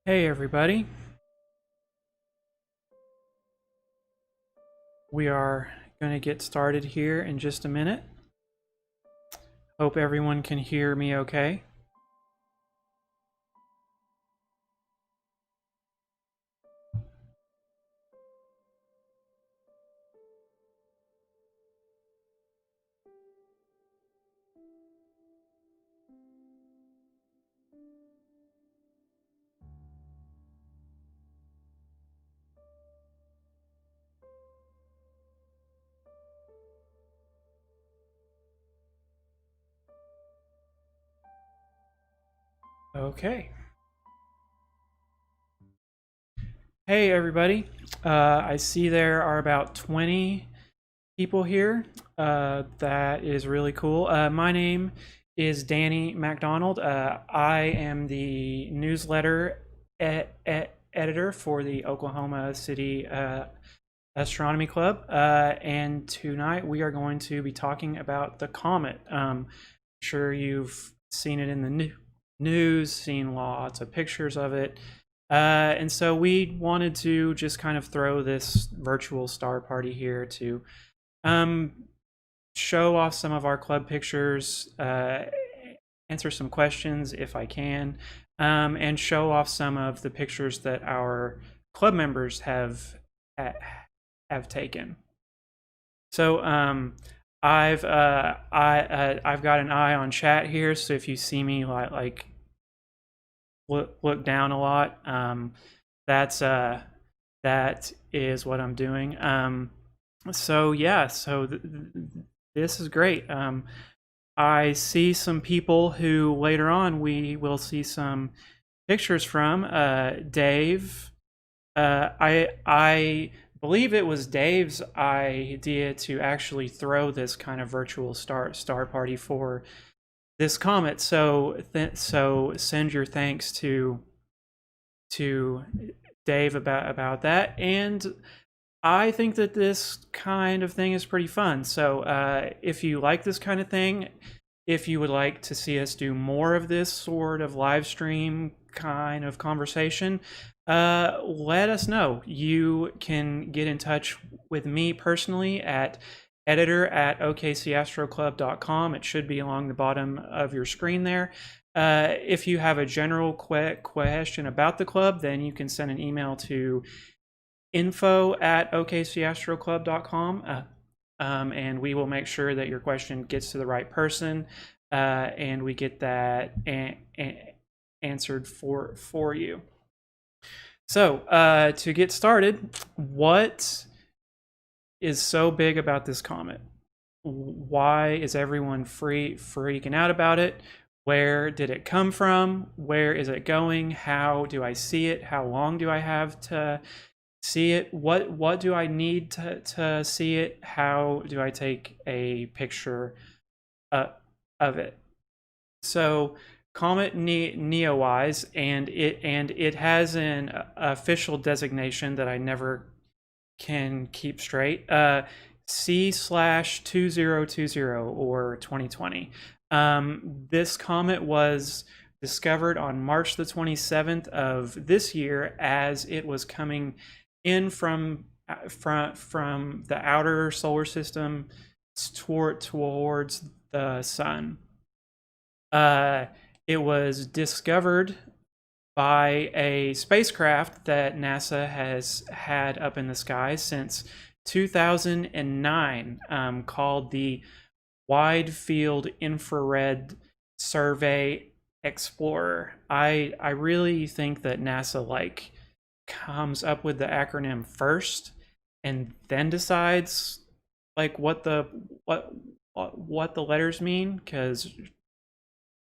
Hey everybody, we are going to get started here in just a minute. Hope everyone can hear me okay. Okay. Hey everybody, I see there are about 20 people here. That is really cool. My name is Danny MacDonald. I am the newsletter editor for the Oklahoma City Astronomy Club, and tonight we are going to be talking about the comet. I'm sure you've seen it in the news, seen lots of pictures of it, and so we wanted to just kind of throw this virtual star party here to um, show off some of our club pictures, answer some questions if I can, and show off some of the pictures that our club members have taken. So I've got an eye on chat here, so if you see me like look down a lot, that's that is what I'm doing. So yeah, so this is great. I see some people who later on we will see some pictures from. Dave, I believe it was Dave's idea to actually throw this kind of virtual star party for this comet. So so send your thanks to Dave about that. And I think that this kind of thing is pretty fun. So if you like this kind of thing, if you would like to see us do more of this sort of live stream kind of conversation, let us know. You can get in touch with me personally at editor@okcastroclub.com. It should be along the bottom of your screen there. If you have a general question about the club, then you can send an email to info@okcastroclub.com, and we will make sure that your question gets to the right person, and we get that answered for you. So to get started, what is so big about this comet? Why is everyone freaking out about it? Where did it come from? Where is it going? How do I see it? How long do I have to see it? What do I need to see it? How do I take a picture of it? So Comet Neowise, and it has an official designation that I never can keep straight. C/2020 or 2020. This comet was discovered on March the 27th of this year as it was coming in from the outer solar system towards the sun. It was discovered by a spacecraft that NASA has had up in the sky since 2009, called the Wide Field Infrared Survey Explorer. I really think that NASA comes up with the acronym first and then decides what the letters mean, because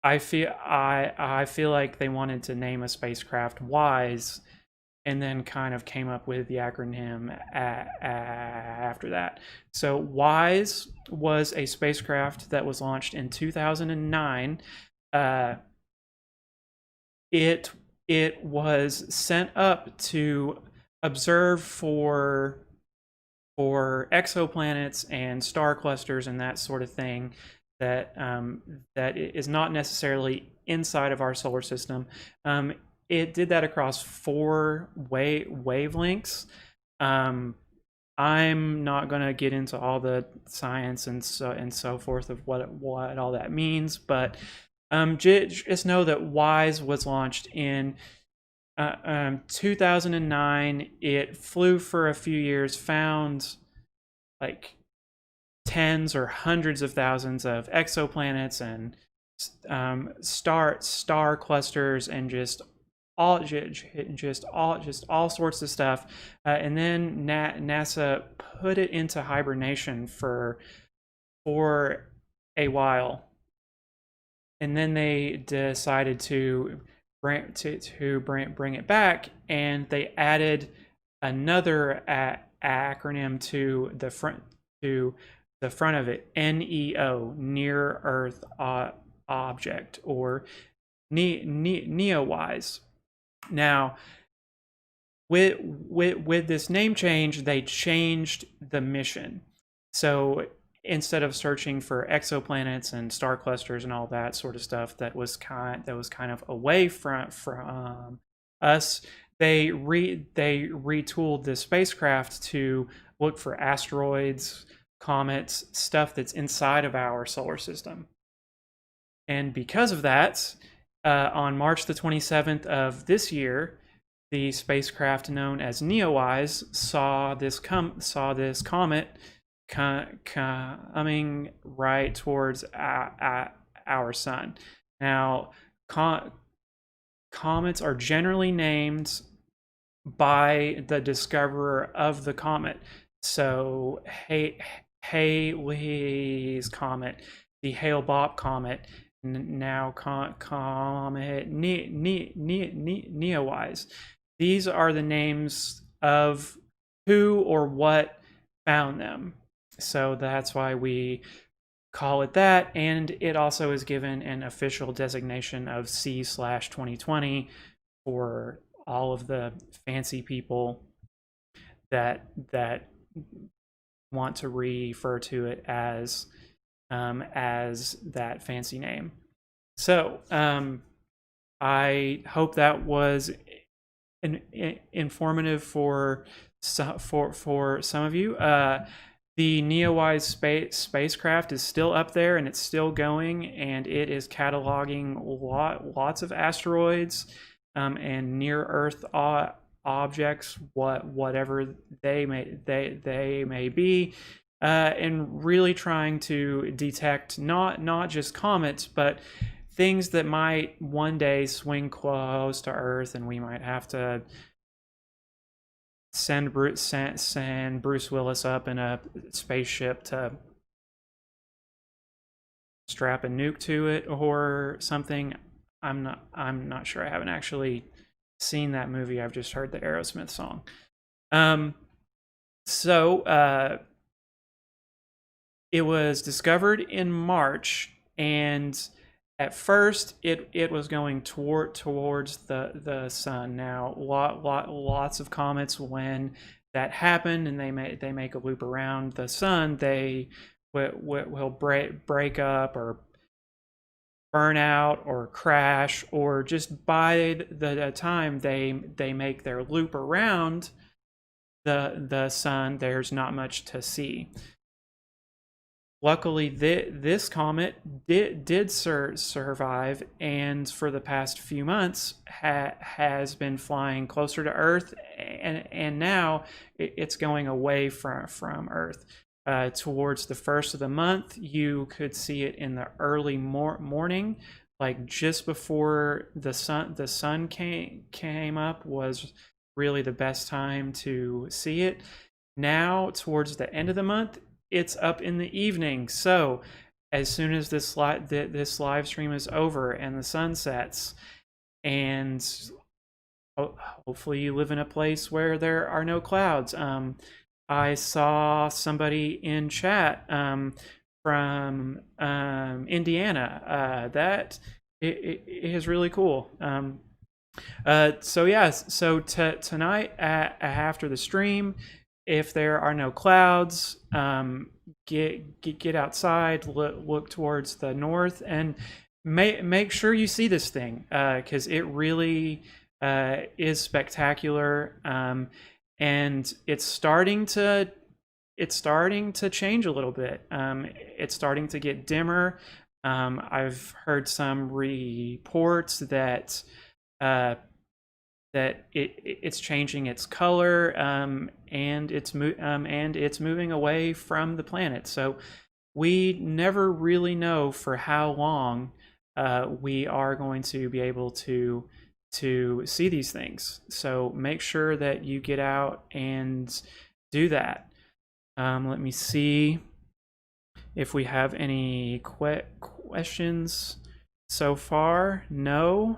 I feel like they wanted to name a spacecraft WISE and then kind of came up with the acronym after that. So WISE was a spacecraft that was launched in 2009. It was sent up to observe for exoplanets and star clusters and that sort of thing that that is not necessarily inside of our solar system. it did that across 4 wavelengths. Um, I'm not going to get into all the science and so forth of what all that means, but just know that WISE was launched in 2009. It flew for a few years, found like tens or hundreds of thousands of exoplanets and star clusters and just all sorts of stuff, and then NASA put it into hibernation for a while, and then they decided to bring it back, and they added another acronym to the front of it, NEO, Near Earth Object, or Neowise. Now, with this name change, they changed the mission. So instead of searching for exoplanets and star clusters and all that sort of stuff that was kind of away from us, they retooled the spacecraft to look for asteroids, comets, stuff that's inside of our solar system. And because of that, on March the 27th of this year, the spacecraft known as Neowise saw this comet coming right towards our sun. Now, comets are generally named by the discoverer of the comet. So, Halley's Comet, the Hale-Bopp Comet, now Comet Neowise. These are the names of who or what found them. So that's why we call it that, and it also is given an official designation of C/2020 for all of the fancy people that want to refer to it as that fancy name. So I hope that was informative for some of you. The Neowise spacecraft is still up there, and it's still going, and it is cataloging lots of asteroids and near Earth objects, whatever they may be, and really trying to detect not just comets, but things that might one day swing close to Earth, and we might have to send Bruce Willis up in a spaceship to strap a nuke to it or something. I'm not sure. I haven't actually seen that movie. I've just heard the Aerosmith song. It was discovered in March, and at first it was going towards the sun. Now, lots of comets, when that happened and they make a loop around the sun, they will break up or burn out or crash, or just by the time they make their loop around the sun, there's not much to see. Luckily, this comet did survive, and for the past few months has been flying closer to Earth, and now it's going away from Earth. Towards the first of the month, you could see it in the early morning, like just before the sun came up was really the best time to see it. Now, towards the end of the month, it's up in the evening. So as soon as this live stream is over and the sun sets, and hopefully you live in a place where there are no clouds. I saw somebody in chat from Indiana. That it is really cool. So yeah, so tonight after the stream, if there are no clouds, get outside, look towards the north, and make sure you see this thing, because it really is spectacular, and it's starting to change a little bit. It's starting to get dimmer. I've heard some reports that it's changing its color, and it's moving away from the planet. So we never really know for how long we are going to be able to see these things. So make sure that you get out and do that. Let me see if we have any questions so far. No.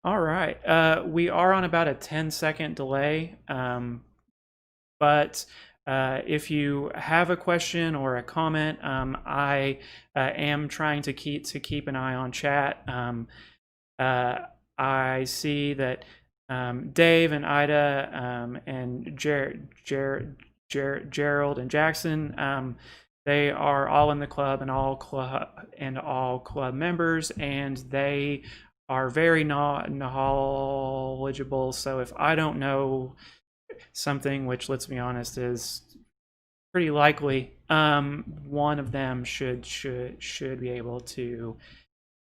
All right. We are on about a 10-second delay, but if you have a question or a comment, I am trying to keep an eye on chat. I see that Dave and Ida and Gerald and Jackson, they are all in the club and all club members, and they are very knowledgeable. So if I don't know something, which, let's be honest, is pretty likely, one of them should be able to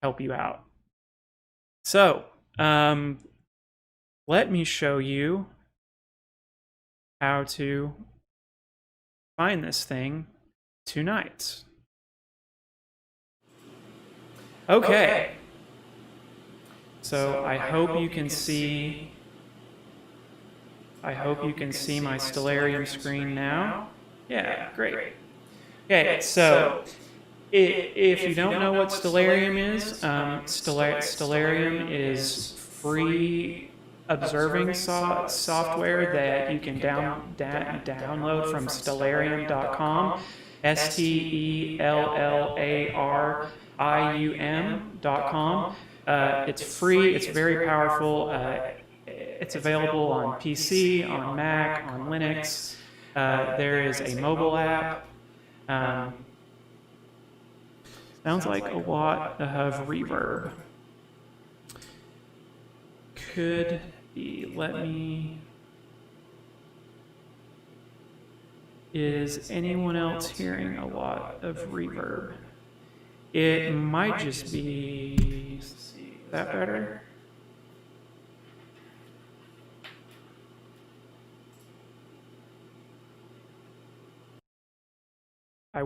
help you out. So let me show you how to find this thing tonight. Okay. So I hope you can see my Stellarium screen now. Yeah, great. Okay, so if you don't know what Stellarium is, Stellarium is free observing software that you can download from stellarium.com, STELLARIUM.com. It's free, it's very powerful. It's available on PC, on Mac, on Linux. There is a mobile app. Sounds like a lot of reverb. Could be. Is anyone else hearing a lot of reverb? It might just be. Is that better? I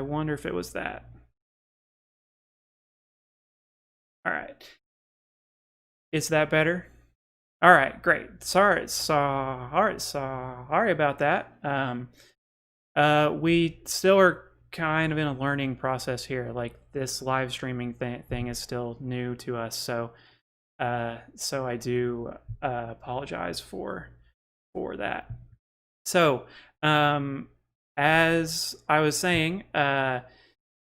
wonder if it was that. All right. Is that better? All right, great. Sorry about that. We still are kind of in a learning process here. Like, this live streaming thing is still new to us, so I do apologize for that. So, as I was saying,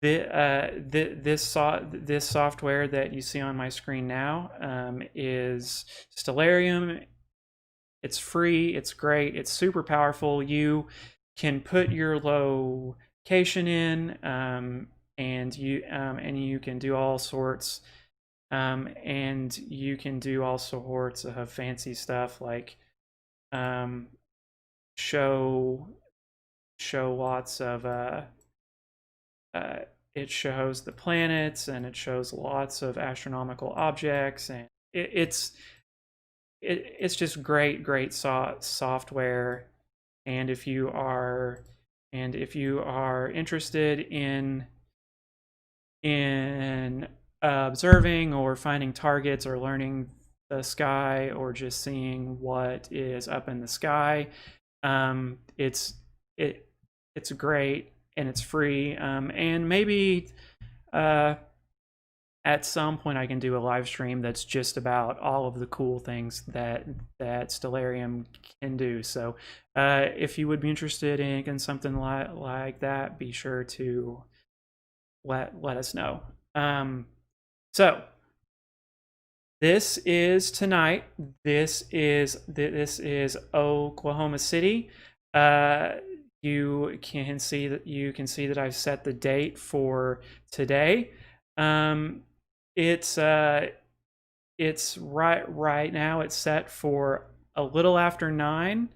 this software that you see on my screen now is Stellarium. It's free, it's great, it's super powerful. You can put your location in, and you can do all sorts of fancy stuff, like show lots of it shows the planets, and it shows lots of astronomical objects, and it's just great software. And if you are interested in observing or finding targets or learning the sky or just seeing what is up in the sky, it's great, and it's free. And maybe at some point I can do a live stream that's just about all of the cool things that Stellarium can do. So if you would be interested in something like that, be sure to let us know. So this is tonight. This is Oklahoma City. You can see that I've set the date for today. It's it's right now it's set for a little after 9,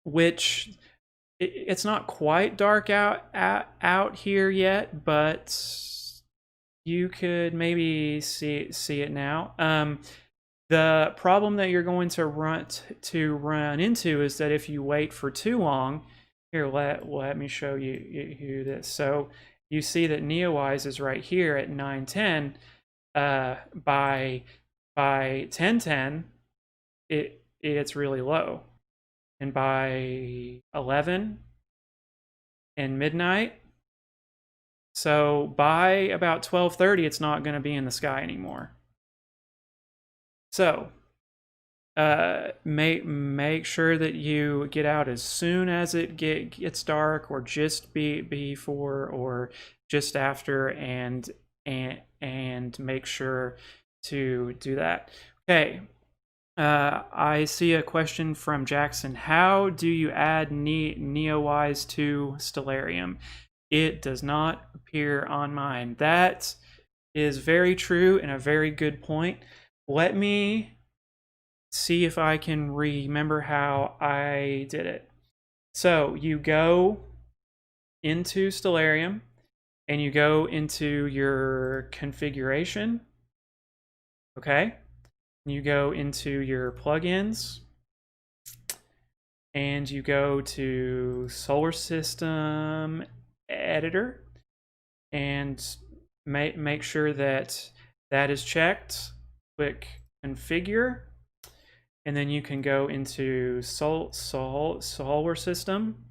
which it's not quite dark out here yet, but you could maybe see it now. The problem that you're going to run into is that if you wait for too long, here, let me show you this. So you see that Neowise is right here at 9:10. By 10:10, it's really low, and by 11 and midnight, so by about 12:30, it's not going to be in the sky anymore. So make sure that you get out as soon as it gets dark, or just before, or just after, and make sure to do that. Okay. I see a question from Jackson. How do you add Neowise to Stellarium? It does not appear on mine. That is very true and a very good point. Let me see if I can remember how I did it. So you go into Stellarium and you go into your configuration. Okay. You go into your plugins and you go to Solar System Editor and make sure that that is checked. Click Configure, and then you can go into Solar System,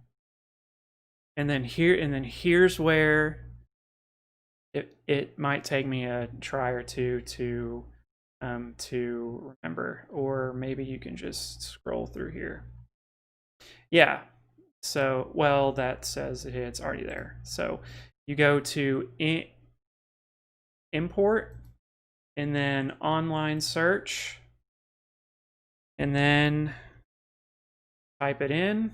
and then here's where it might take me a try or two to remember, or maybe you can just scroll through here. Yeah, so, well, that says it's already there. So you go to import, and then online search, and then type it in,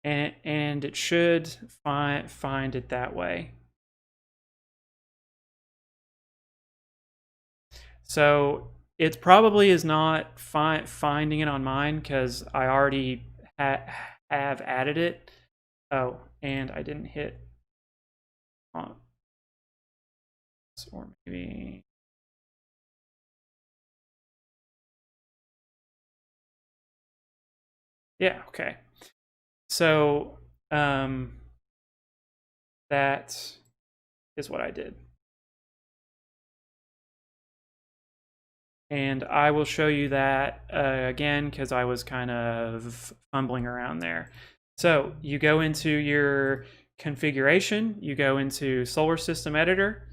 and it should find it that way. So it probably is not finding it on mine because I already have added it. Oh, and I didn't hit on, or maybe, yeah, okay. So that is what I did. And I will show you that again because I was kind of fumbling around there. So you go into your configuration, you go into Solar System Editor,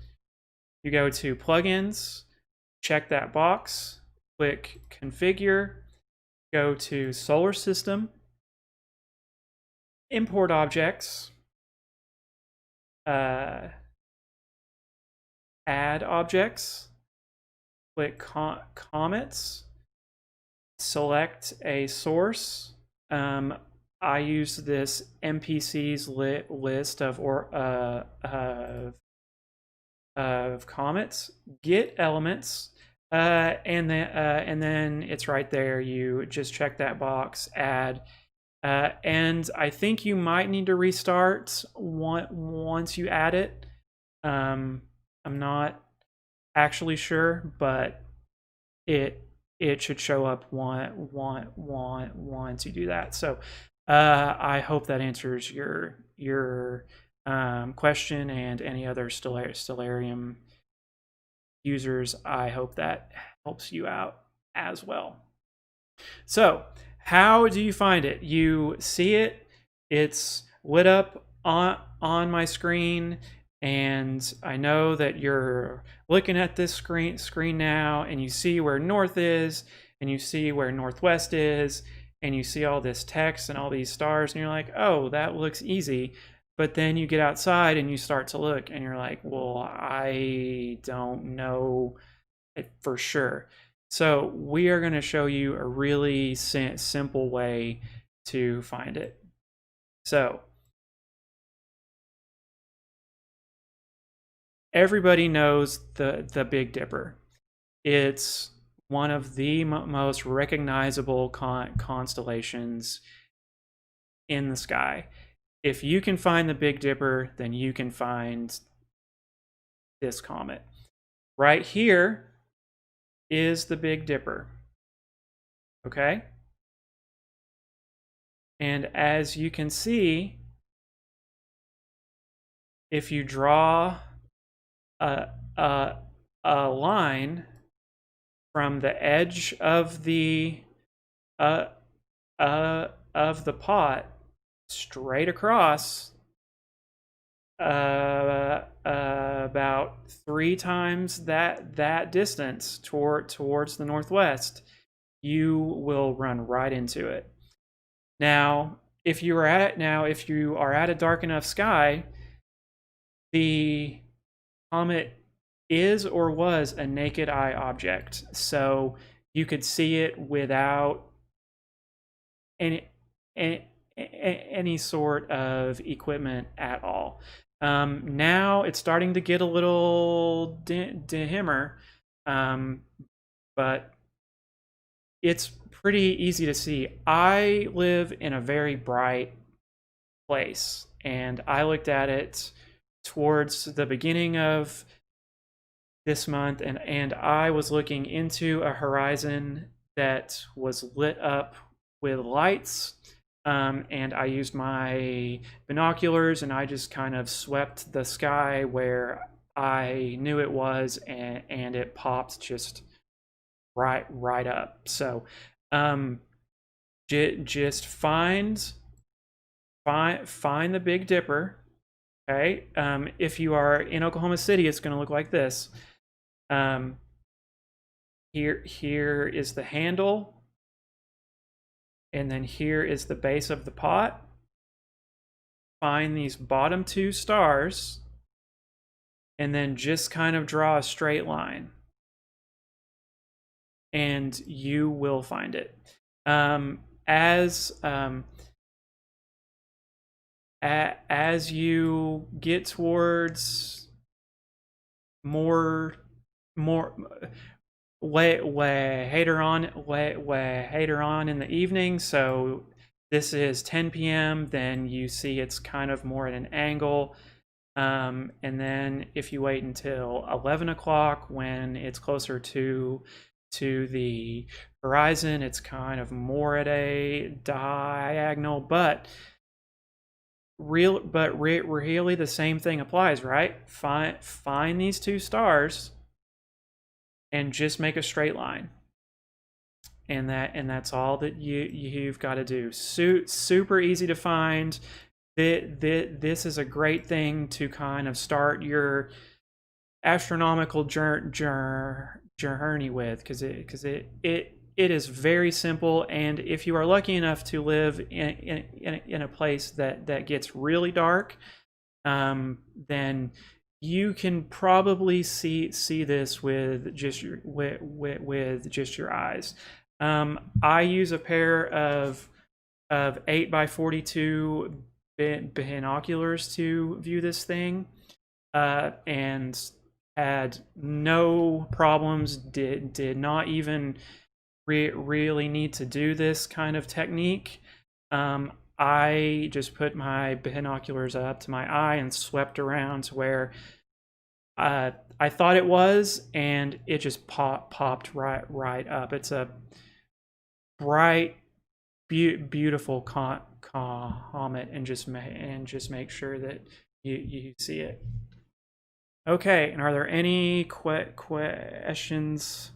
you go to Plugins, check that box, click Configure, go to Solar System, Import Objects, Add Objects, click Comets, select a source. I use this NPC's list of comets. Get elements, and then it's right there. You just check that box, add, and I think you might need to restart once you add it. I'm not actually sure, but it should show up once you do that. So I hope that answers your question, and any other Stellarium users. I hope that helps you out as well. So how do you find it? You see it, it's lit up on my screen, and I know that you're looking at this screen now, and you see where north is, and you see where northwest is, and you see all this text and all these stars, and you're like, oh, that looks easy. But then you get outside and you start to look, and you're like, well, I don't know it for sure. So we are going to show you a really simple way to find it. So everybody knows the Big Dipper. It's one of the most recognizable constellations in the sky. If you can find the Big Dipper, then you can find this comet. Right here is the Big Dipper. Okay? And as you can see, if you draw a line from the edge of the pot straight across, about 3 times that distance towards the northwest, you will run right into it. Now, if you are at a dark enough sky, the comet is or was a naked eye object, so you could see it without any sort of equipment at all. Now it's starting to get a little dimmer, but it's pretty easy to see. I live in a very bright place, and I looked at it towards the beginning of this month, and I was looking into a horizon that was lit up with lights, and I used my binoculars, and I just kind of swept the sky where I knew it was, and it popped just right up. So just find the Big Dipper. Okay, if you are in Oklahoma City, it's going to look like this. Here is the handle, and then here is the base of the pot. Find these bottom 2 stars, and then just kind of draw a straight line, and you will find it. As you get towards more later on in the evening, so this is 10 p.m., then you see it's kind of more at an angle, and then if you wait until 11 o'clock when it's closer to the horizon, it's kind of more at a diagonal, but really the same thing applies, right? Find these 2 stars and just make a straight line, and that's all that you've got to do. Super easy to find. This is a great thing to kind of start your astronomical journey with, because it is very simple, and if you are lucky enough to live in a place that gets really dark, then you can probably see this with just your eyes. I use a pair of 8x42 binoculars to view this thing, and had no problems. Did not even really need to do this kind of technique. I just put my binoculars up to my eye and swept around to where I thought it was, and it just popped right up. It's a bright, beautiful comet, and just make sure that you see it. Okay, and are there any questions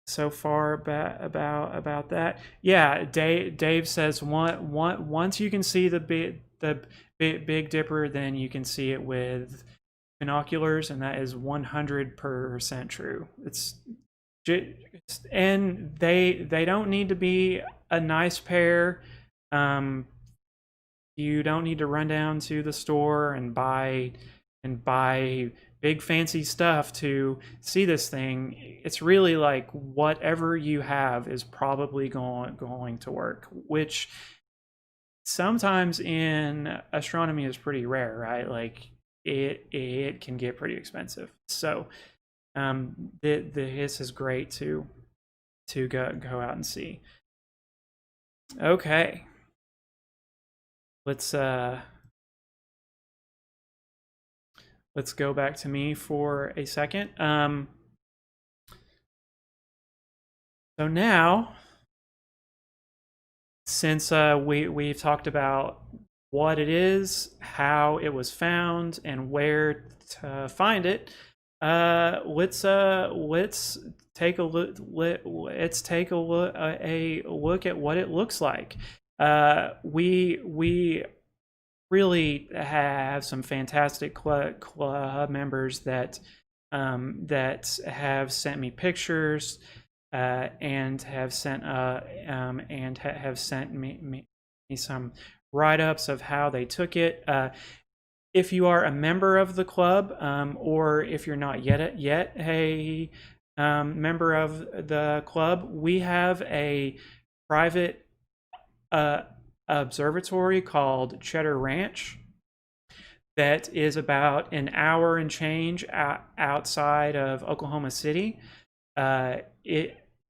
so far about that? Yeah, Dave says once you can see the Big Dipper, then you can see it with binoculars, and that is 100% true. And they don't need to be a nice pair. You don't need to run down to the store and buy big fancy stuff to see this thing. It's really like whatever you have is probably going to work, which sometimes in astronomy is pretty rare, right? Like it can get pretty expensive. So this is great to go out and see. Okay, let's go back to me for a second. So now, since we've talked about what it is, how it was found, and where to find it, let's take a look. Let's take a look at what it looks like. We really have some fantastic club members that that have sent me pictures and have sent me some write-ups of how they took it. If you are a member of the club, or if you're not yet a member of the club, we have a private observatory called Cheddar Ranch that is about an hour and change outside of Oklahoma City.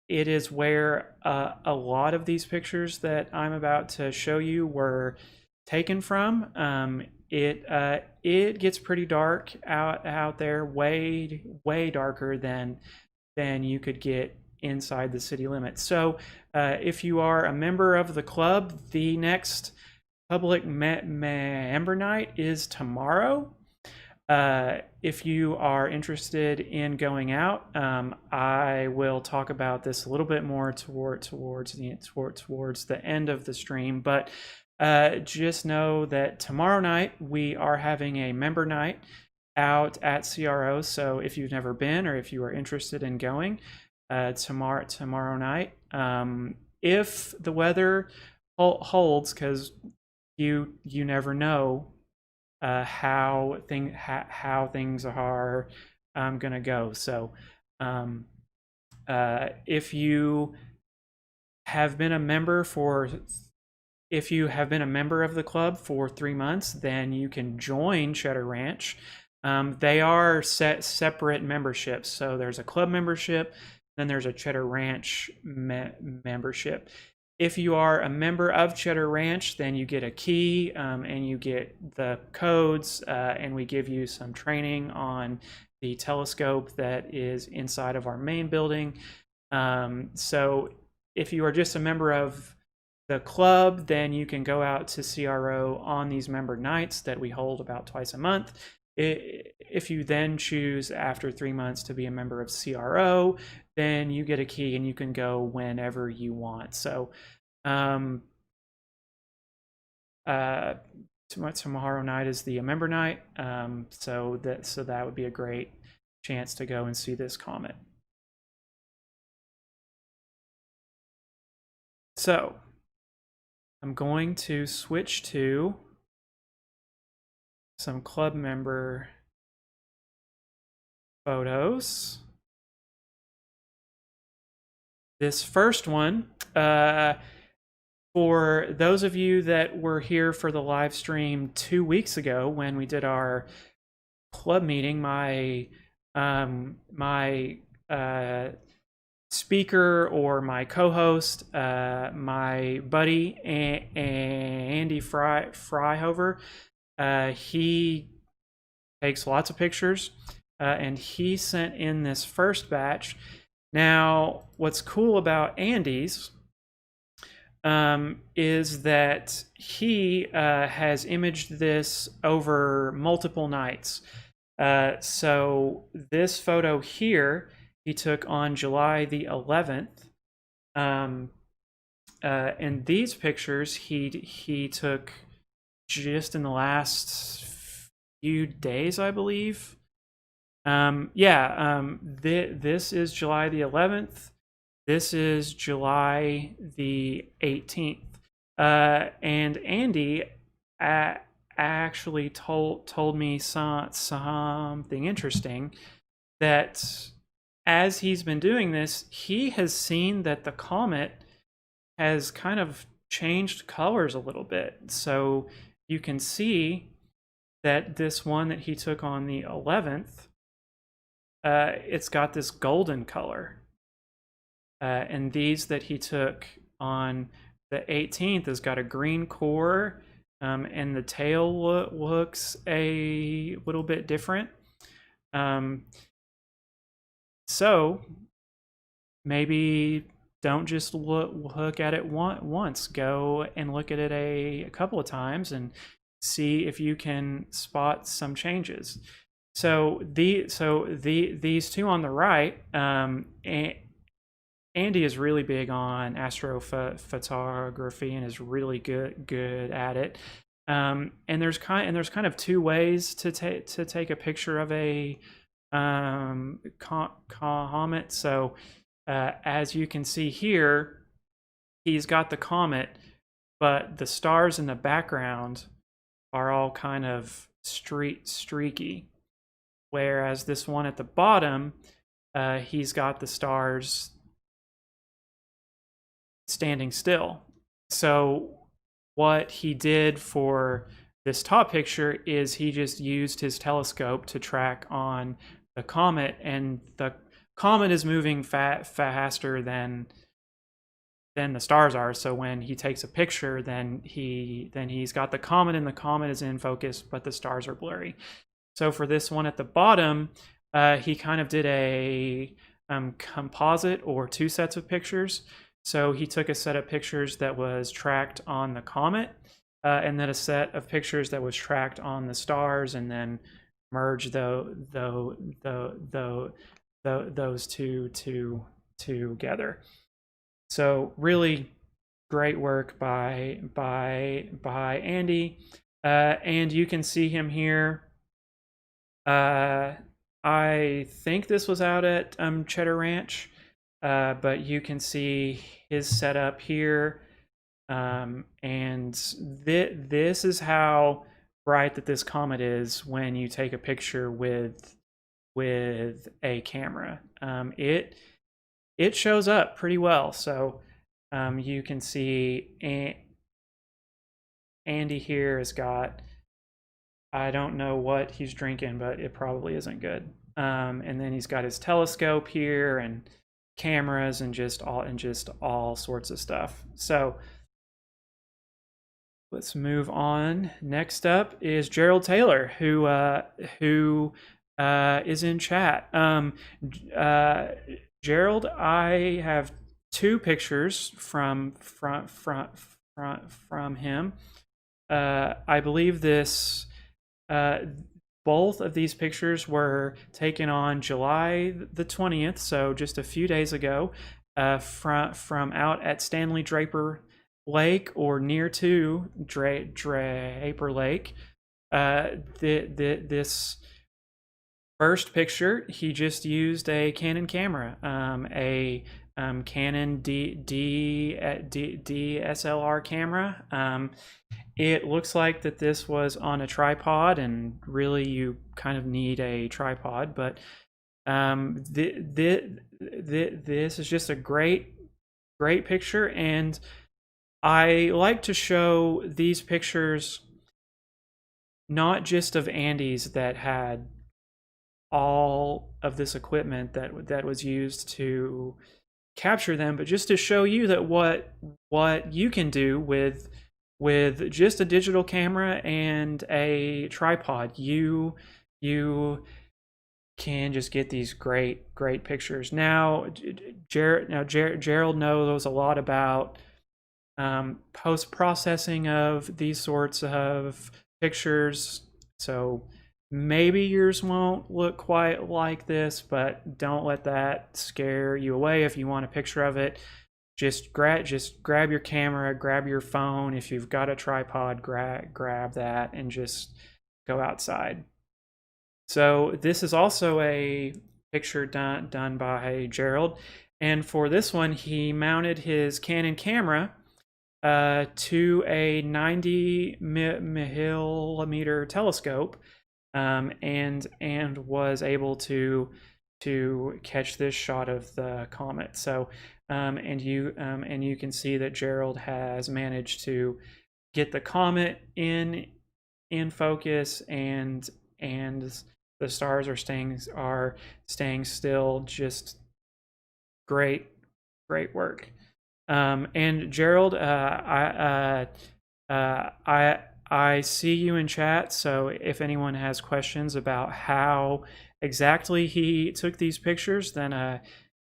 It is where a lot of these pictures that I'm about to show you were taken from. It gets pretty dark out there, way darker than you could get inside the city limits. So if you are a member of the club, the next public member night is tomorrow. If you are interested in going out, I will talk about this a little bit more towards the end of the stream, but just know that tomorrow night we are having a member night out at CRO. So if you've never been, or if you are interested in going, tomorrow night, if the weather holds, because you never know how things are gonna go. So if you have been a member of the club for 3 months, then you can join Cheddar Ranch. They are separate memberships. So there's a club membership, then there's a Cheddar Ranch membership. If you are a member of Cheddar Ranch, then you get a key and you get the codes, and we give you some training on the telescope that is inside of our main building. So if you are just a member of the club, then you can go out to CRO on these member nights that we hold about twice a month. If you then choose after 3 months to be a member of CRO, then you get a key and you can go whenever you want. So tomorrow night is the member night, so that would be a great chance to go and see this comet. So I'm going to switch to some club member photos. This first one, for those of you that were here for the live stream 2 weeks ago when we did our club meeting, my speaker, or my co-host, my buddy Andy Fryhover, he takes lots of pictures, and he sent in this first batch. Now, what's cool about Andy's is that he has imaged this over multiple nights. So this photo here he took on July the 11th. And these pictures he took just in the last few days, I believe. This is July the 11th. This is July the 18th. And Andy actually told me something interesting, that as he's been doing this, he has seen that the comet has kind of changed colors a little bit. So you can see that this one that he took on the 11th, it's got this golden color. And these that he took on the 18th has got a green core, and the tail looks a little bit different. So maybe don't just look at it once. Go and look at it a couple of times and see if you can spot some changes. So these two on the right, Andy is really big on astrophotography and is really good at it. And there's kind of two ways to take a picture of a comet. So as you can see here, he's got the comet, but the stars in the background are all kind of streaky. Whereas this one at the bottom, he's got the stars standing still. So what he did for this top picture is he just used his telescope to track on the comet, and the comet is moving faster than the stars are. So when he takes a picture, then he's got the comet, and the comet is in focus, but the stars are blurry. So for this one at the bottom, he kind of did a composite, or two sets of pictures. So he took a set of pictures that was tracked on the comet, and then a set of pictures that was tracked on the stars, and then merged those two together. So really great work by Andy, and you can see him here. I think this was out at Cheddar Ranch. But you can see his setup here, and this is how bright that this comet is when you take a picture with a camera. It shows up pretty well. So you can see Andy here has got, I don't know what he's drinking, but it probably isn't good. And then he's got his telescope here, and cameras, and just all sorts of stuff. So let's move on. Next up is Gerald Taylor, who is in chat. Gerald, I have two pictures from him. I believe this. Both of these pictures were taken on July the 20th, so just a few days ago, from out at Stanley Draper Lake, or near to Draper Lake. This first picture, he just used a Canon camera, a Canon DSLR camera. It looks like that this was on a tripod, and really you kind of need a tripod, but this is just a great picture, and I like to show these pictures not just of Andy's that had all of this equipment that was used to capture them, but just to show you that what you can do with just a digital camera and a tripod. You can just get these great pictures. Now Gerald knows a lot about post-processing of these sorts of pictures, so maybe yours won't look quite like this, but don't let that scare you away. If you want a picture of it, just grab your camera, grab your phone. If you've got a tripod, grab that and just go outside. So this is also a picture done by Gerald, and for this one he mounted his Canon camera to a 90 millimeter telescope, and was able to catch this shot of the comet. So and you can see that Gerald has managed to get the comet in in focus, and the stars are staying still. Just great work. And Gerald, I see you in chat, so if anyone has questions about how exactly he took these pictures, then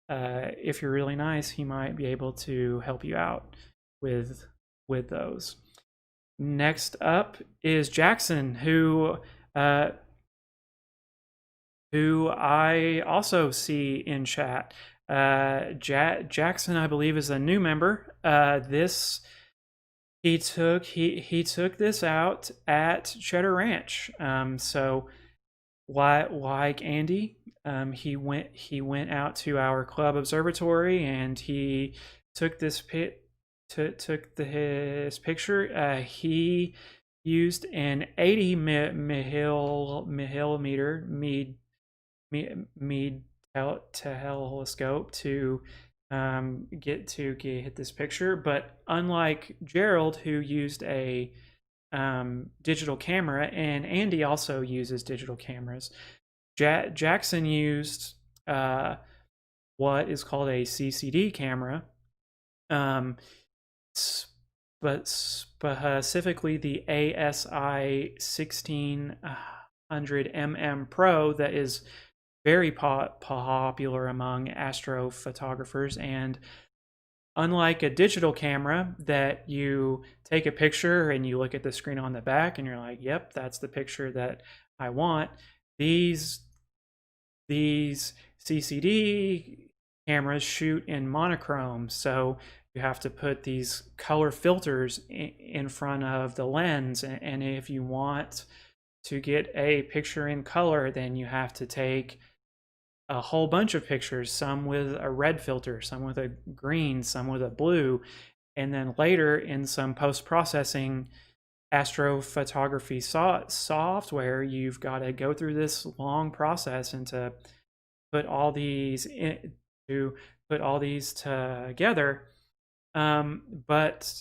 if you're really nice, he might be able to help you out with those. Next up is Jackson, who I also see in chat. Jackson, I believe, is a new member. He took this out at Cheddar Ranch. So like Andy, he went out to our club observatory, and he took his picture. He used an 80 millimeter Meade telescope to hit this picture. But unlike Gerald, who used a digital camera, and Andy also uses digital cameras, Jackson used what is called a CCD camera, but specifically the ASI 1600 Pro, that is very popular among astrophotographers. And unlike a digital camera that you take a picture and you look at the screen on the back and you're like, yep, that's the picture that I want, these CCD cameras shoot in monochrome, so you have to put these color filters in front of the lens, and if you want to get a picture in color, then you have to take a whole bunch of pictures, some with a red filter, some with a green, some with a blue, and then later in some post-processing astrophotography software, you've got to go through this long process and to put all these together. But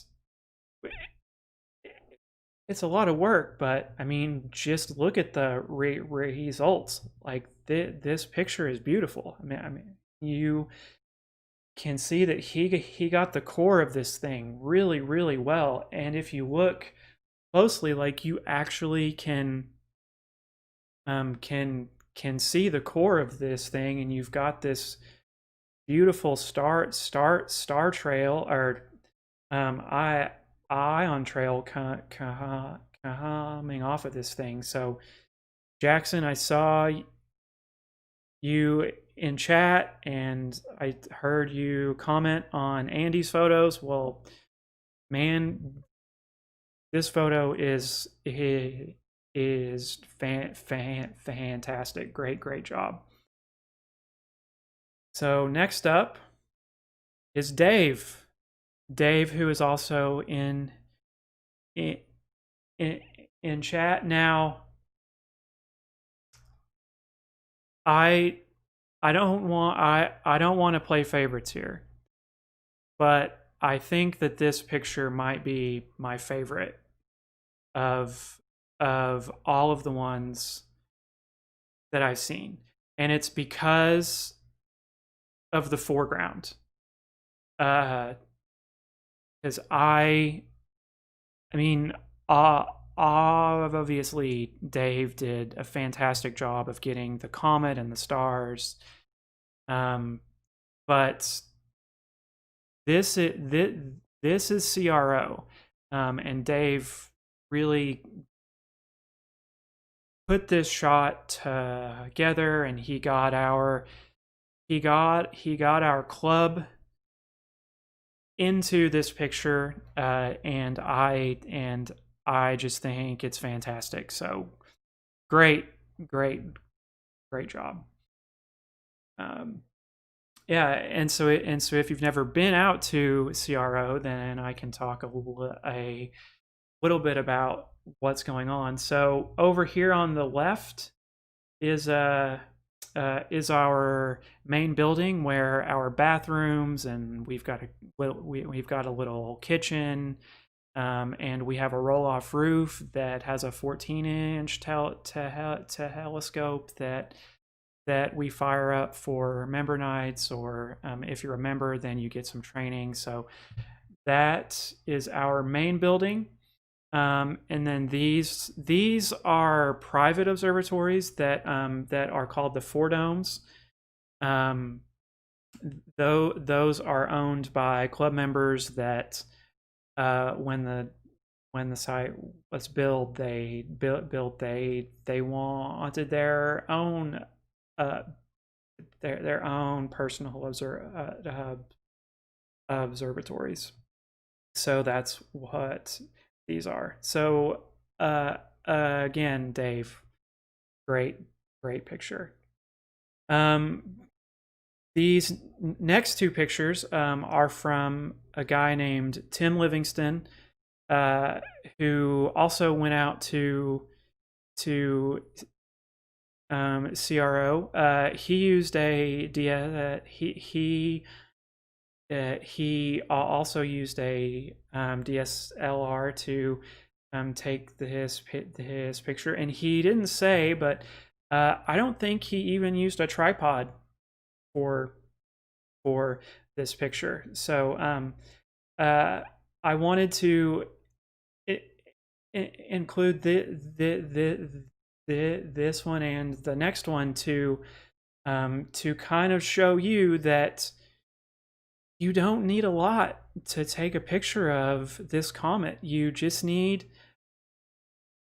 it's a lot of work. But I mean, just look at the results. Like this picture is beautiful. I mean, you can see that he got the core of this thing really, really well. And if you look closely, like, you actually can see the core of this thing, and you've got this beautiful star trail, or ion trail coming off of this thing. So Jackson, I saw you in chat, and I heard you comment on Andy's photos. Well, man, this photo is fantastic. Great job. So next up is Dave, who is also in chat. Now, I don't want to play favorites here, but I think that this picture might be my favorite of all of the ones that I've seen, and it's because of the foreground. Because I mean, obviously Dave did a fantastic job of getting the comet and the stars, but this is CRO, and Dave really put this shot together, and he got our club into this picture, and I just think it's fantastic. So great job. Yeah, and so if you've never been out to CRO, then I can talk a little bit about what's going on. So over here on the left is our main building, where our bathrooms, and we've got a little kitchen And we have a roll-off roof that has a 14-inch telescope that we fire up for member nights, or if you're a member, then you get some training. So that is our main building. And then these are private observatories that that are called the Four Domes. Though those are owned by club members that when the site was built, they wanted uh, their own personal observatories. So that's what these are. So again, Dave, great picture. These next two pictures are from a guy named Tim Livingston, who also went out to CRO. He used a he also used a DSLR to take his picture, and he didn't say, but I don't think he even used a tripod for this picture. So I wanted to include this one and the next one to kind of show you that you don't need a lot to take a picture of this comet. You just need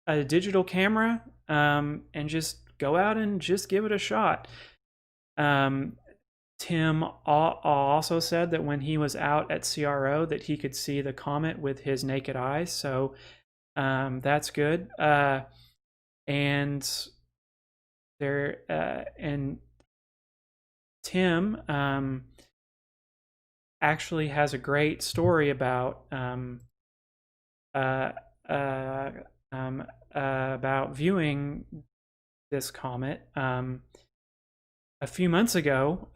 a digital camera and just go out and just give it a shot. Tim also said that when he was out at CRO that he could see the comet with his naked eye, so that's good. And Tim actually has a great story about viewing this comet. A few months ago,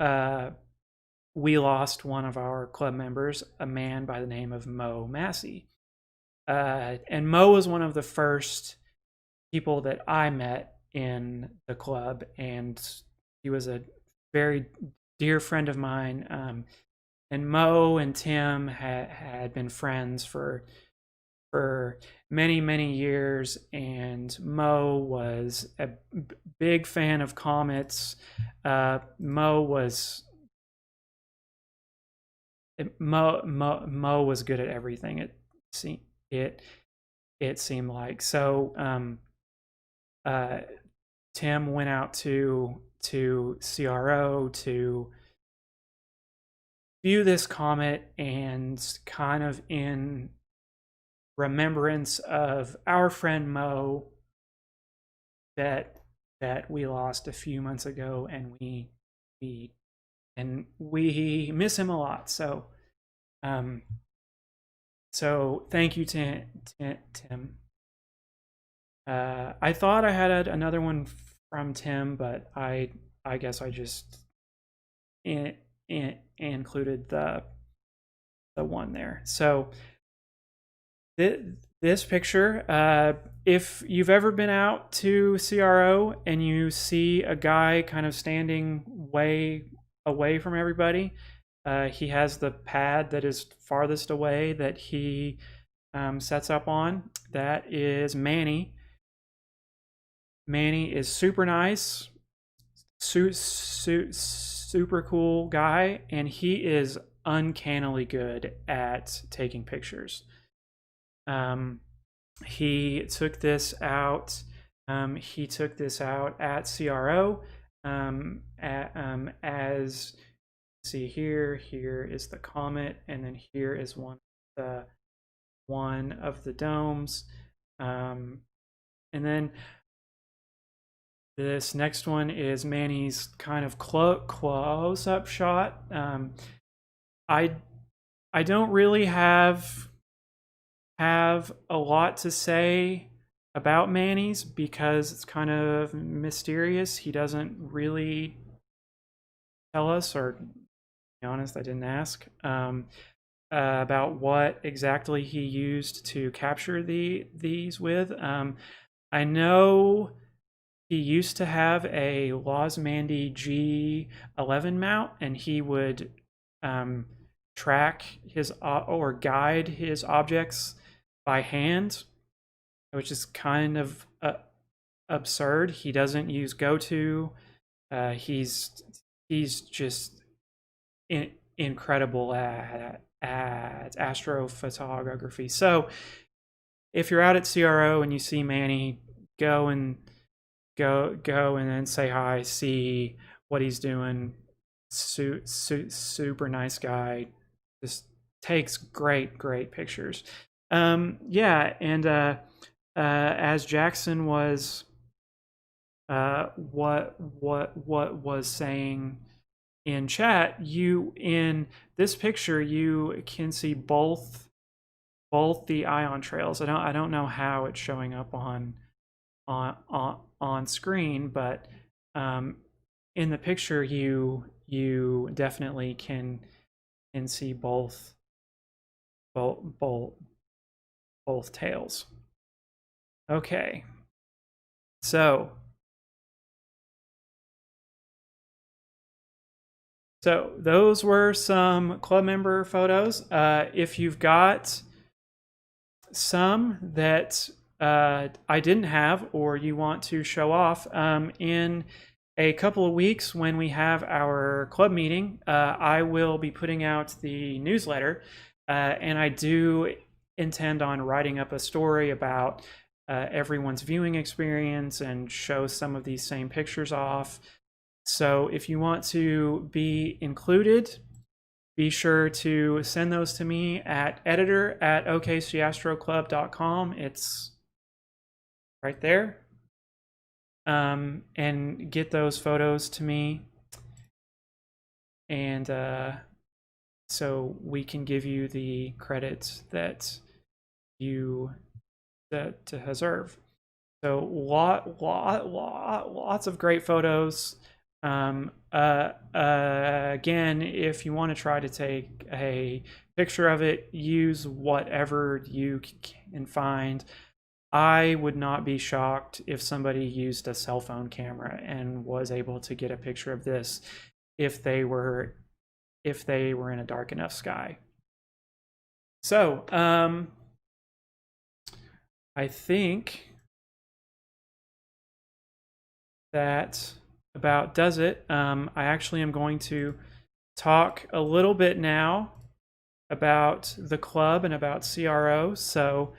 we lost one of our club members, a man by the name of Mo Massey. And Mo was one of the first people that I met in the club, and he was a very dear friend of mine. And Mo and Tim had been friends for many years, and Mo was a big fan of comets. Mo was good at everything. It seemed like. So Tim went out to CRO to view this comet, and kind of in remembrance of our friend Mo that we lost a few months ago, and we miss him a lot. So so thank you, Tim. I thought I had another one from Tim, but I guess I just included the one there. So this picture, if you've ever been out to CRO and you see a guy kind of standing way away from everybody, he has the pad that is farthest away that he sets up on. That is Manny. Manny is super nice, super cool guy, and he is uncannily good at taking pictures. He took this out. At CRO. As see here is the comet, and then here is one of the domes. And then this next one is Manny's kind of close-up shot. I don't really have a lot to say about Manny's because it's kind of mysterious. He doesn't really tell us, or to be honest, I didn't ask. about what exactly he used to capture these with. I know he used to have a Losmandy G11 mount, and he would track his or guide his objects by hand, which is kind of absurd. He doesn't use GoTo. He's just incredible at astrophotography. So if you're out at CRO and you see Manny, go and then say hi, see what he's doing. Super nice guy. Just takes great pictures. Yeah, and as Jackson was what was saying in chat, you in this picture you can see both the ion trails. I don't know how it's showing up on screen, but in the picture you definitely can see both tails. Okay, so those were some club member photos. If you've got some that I didn't have or you want to show off, in a couple of weeks when we have our club meeting, I will be putting out the newsletter, and I do intend on writing up a story about everyone's viewing experience and show some of these same pictures off. So if you want to be included, be sure to send those to me at editor@okcastroclub.com. It's right there. And get those photos to me. And so we can give you the credit that you deserve. So lots of great photos. Again, if you want to try to take a picture of it, use whatever you can find. I would not be shocked if somebody used a cell phone camera and was able to get a picture of this if they were in a dark enough sky. So I think that about does it. I actually am going to talk a little bit now about the club and about CRO. So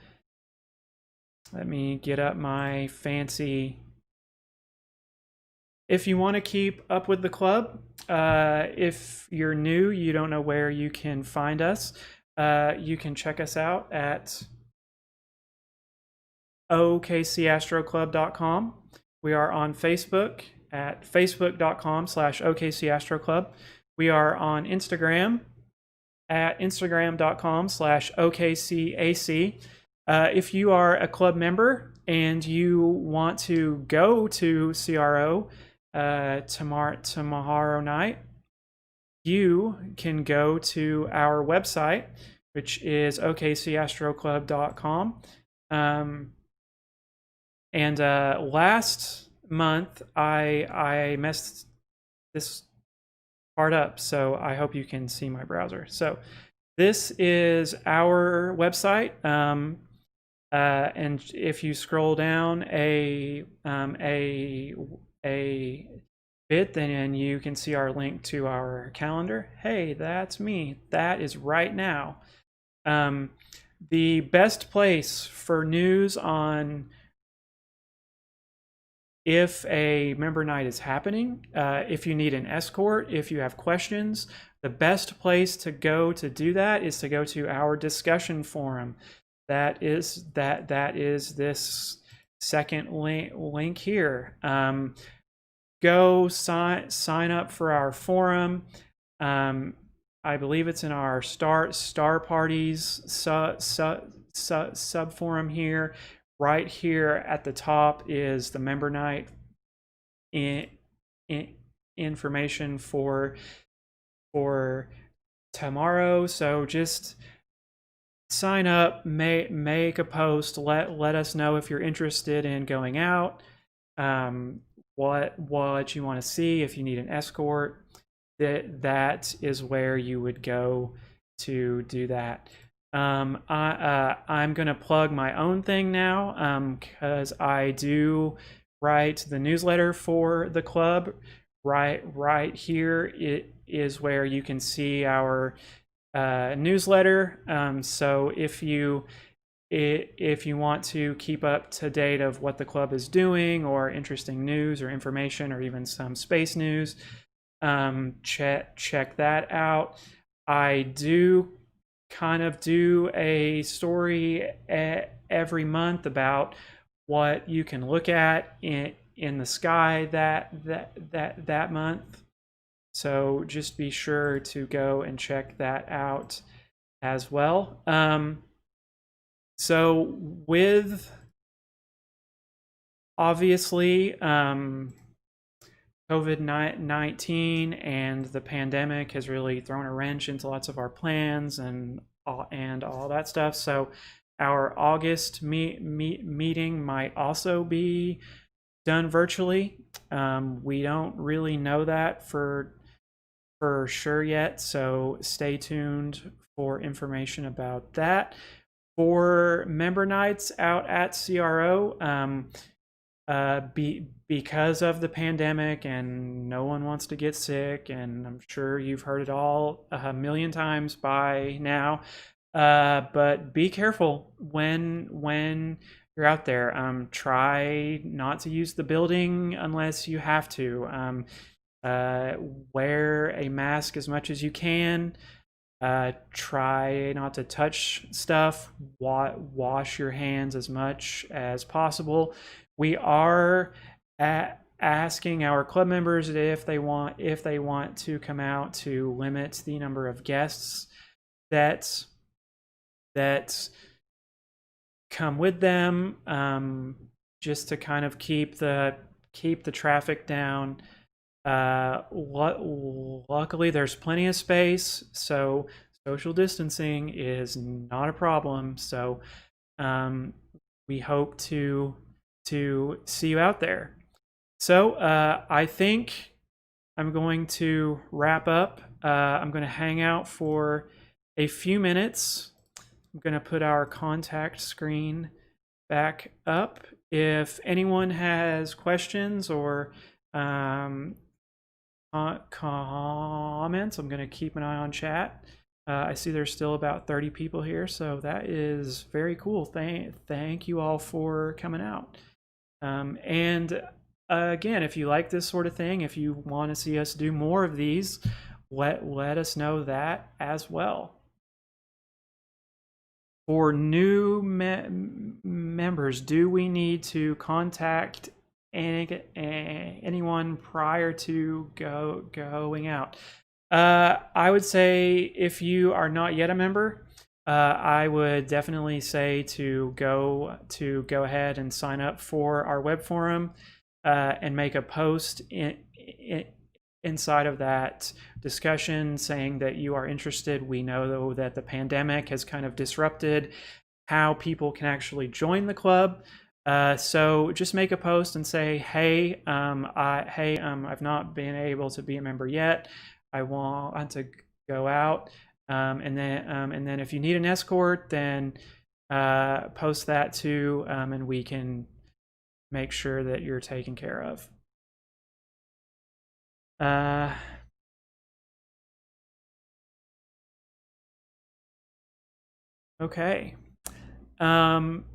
let me get up my fancy. If you want to keep up with the club, if you're new, you don't know where you can find us, you can check us out at okcastroclub.com. We are on Facebook at facebook.com/okcastroclub. We are on Instagram at instagram.com/okcac. If you are a club member and you want to go to CRO tomorrow night, you can go to our website, which is okcastroclub.com. And last month I messed this part up, so I hope you can see my browser. So this is our website, and if you scroll down a bit, then you can see our link to our calendar. Hey, that's me. That is right now. The best place for news on if a member night is happening, if you need an escort, if you have questions, the best place to go to do that is to go to our discussion forum. That is this second link here. Go sign up for our forum. I believe it's in our Star Parties sub forum here. Right here at the top is the member night information for tomorrow. So just sign up, make a post, let us know if you're interested in going out, um, what you want to see, if you need an escort. That is where you would go to do that. I'm gonna plug my own thing now, because I do write the newsletter for the club. Right here, it is where you can see our newsletter. So if you want to keep up to date of what the club is doing, or interesting news or information, or even some space news, check that out. I do kind of do a story every month about what you can look at in the sky that month. So just be sure to go and check that out as well. So with obviously COVID-19 and the pandemic has really thrown a wrench into lots of our plans and all that stuff. So our August meeting might also be done virtually. We don't really know that for sure yet, so stay tuned for information about that. For member nights out at CRO, because of the pandemic and no one wants to get sick, and I'm sure you've heard it all a million times by now, but be careful when you're out there. Try not to use the building unless you have to. Wear a mask as much as you can. Try not to touch stuff. Wash your hands as much as possible. We are asking our club members if they want to come out, to limit the number of guests that come with them, just to kind of keep the traffic down. Luckily, there's plenty of space, so social distancing is not a problem. So we hope to see you out there. So I think I'm going to wrap up. I'm going to hang out for a few minutes. I'm going to put our contact screen back up. If anyone has questions or comments, I'm going to keep an eye on chat. I see there's still about 30 people here, so that is very cool. Thank you all for coming out. And again, if you like this sort of thing, if you want to see us do more of these, let us know that as well. For new members, do we need to contact anyone prior to going out? I would say if you are not yet a member, I would definitely say to go ahead and sign up for our web forum, and make a post inside of that discussion saying that you are interested. We know though that the pandemic has kind of disrupted how people can actually join the club. So just make a post and say, hey, I've not been able to be a member yet. I want to go out. And then if you need an escort, then post that too, and we can make sure that you're taken care of. Okay.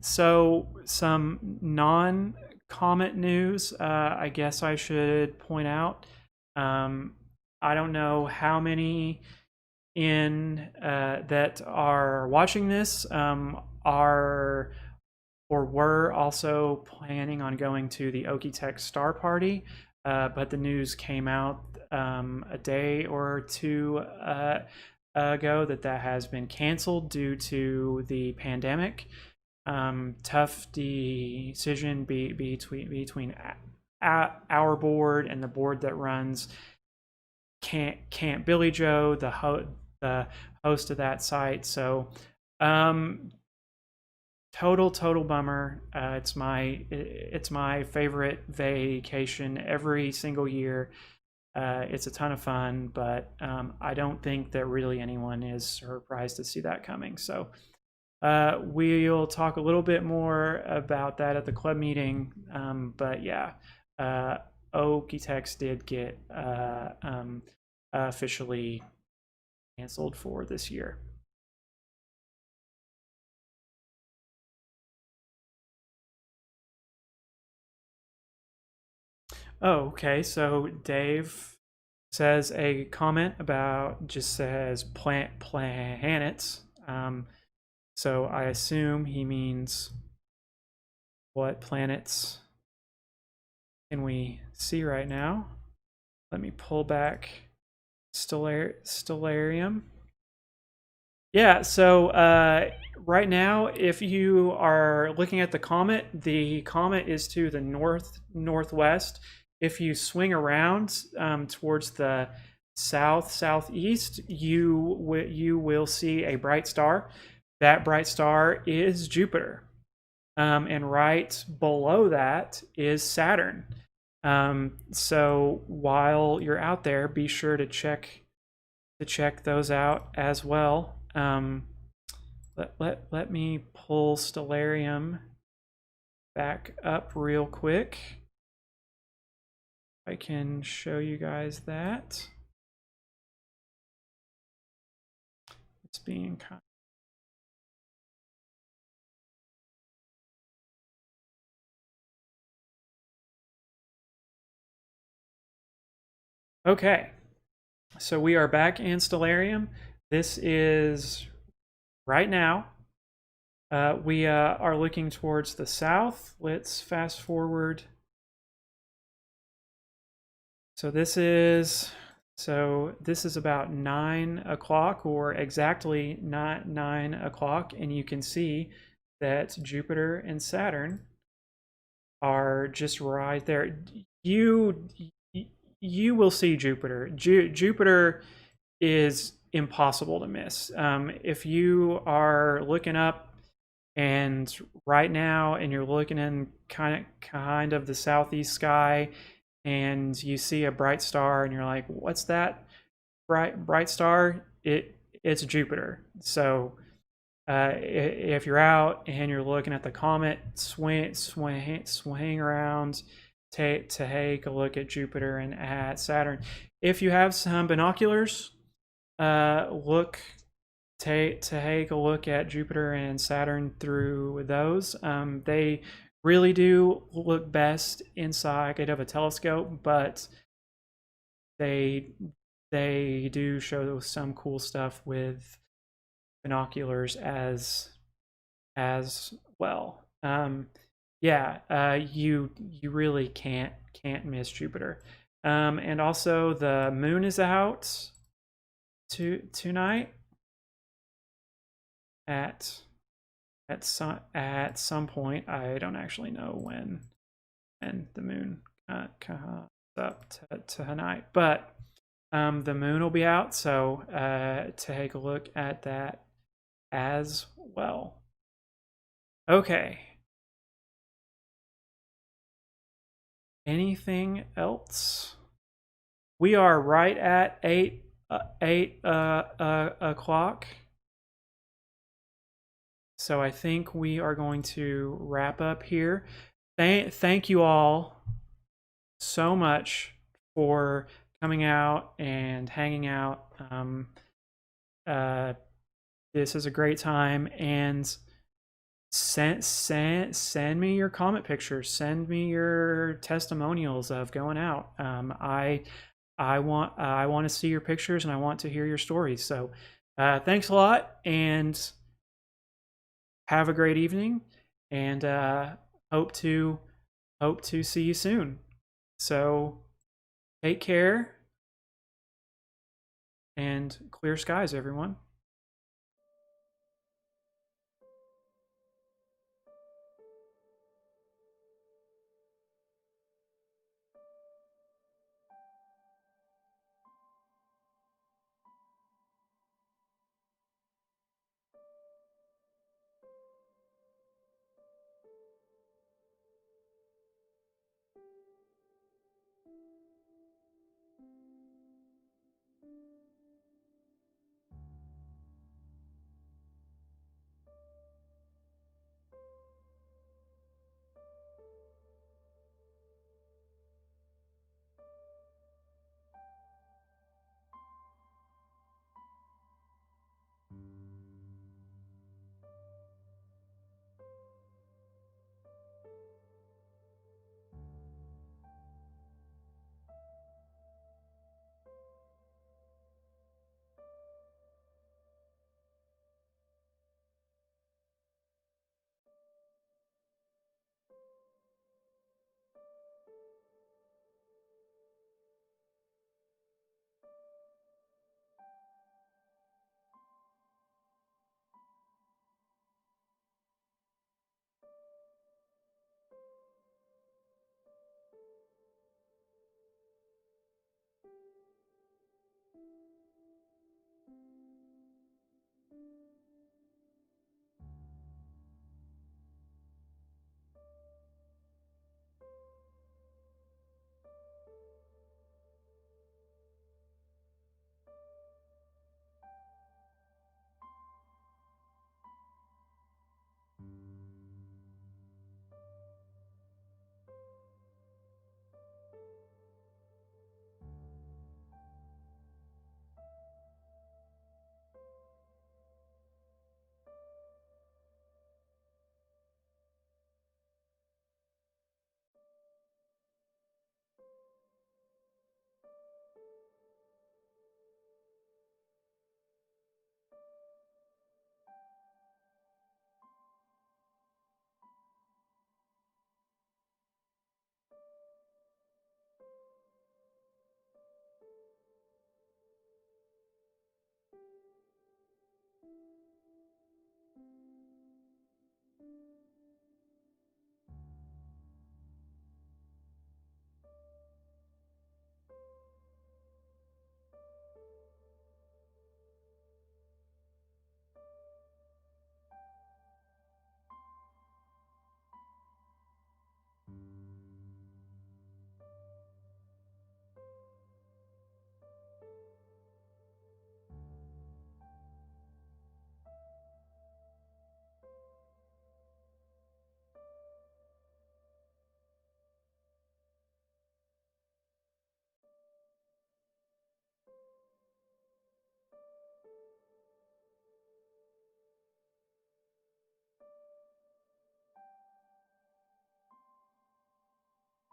So some non-Comet news, I guess I should point out. I don't know how many that are watching this are or were also planning on going to the Okie Star Party, but the news came out a day or two ago that has been canceled due to the pandemic. Tough decision between our board and the board that runs Camp Billy Joe, the the host of that site. So total bummer. It's my favorite vacation every single year. It's a ton of fun, but I don't think that really anyone is surprised to see that coming. So we'll talk a little bit more about that at the club meeting. But yeah, Okie did get officially canceled for this year. Oh, okay. So Dave says a comment about just says planets. So I assume he means what planets can we see right now? Let me pull back Stellarium. Yeah, so right now, if you are looking at the comet is to the northwest. If you swing around towards the southeast, you will see a bright star. That bright star is Jupiter, and right below that is Saturn. So while you're out there, be sure to check those out as well. Let me pull Stellarium back up real quick. I can show you guys that. It's being kind of... Okay, so we are back in Stellarium. This is right now. We are looking towards the south. Let's fast forward. So this is about 9 o'clock, or exactly not 9 o'clock, and you can see that Jupiter and Saturn are just right there. You will see Jupiter. Jupiter is impossible to miss. If you are looking up and right now, and you're looking in kind of the southeast sky, and you see a bright star, and you're like, "What's that bright star?" It's Jupiter. So if you're out and you're looking at the comet, swing around, take a look at Jupiter and at Saturn. If you have some binoculars, take a look at Jupiter and Saturn through those. They really do look best inside of a telescope, but they do show some cool stuff with binoculars as well. Yeah, you really can't miss Jupiter. And also the moon is out tonight at some point. I don't actually know when the moon comes up tonight, but the moon will be out, so take a look at that as well. Okay. Anything else? We are right at 8 o'clock. So I think we are going to wrap up here. Thank you all so much for coming out and hanging out. This is a great time, and send me your comet pictures. Send me your testimonials of going out. I want to see your pictures, and I want to hear your stories. So thanks a lot, and have a great evening, and hope to see you soon. So take care, and clear skies, everyone.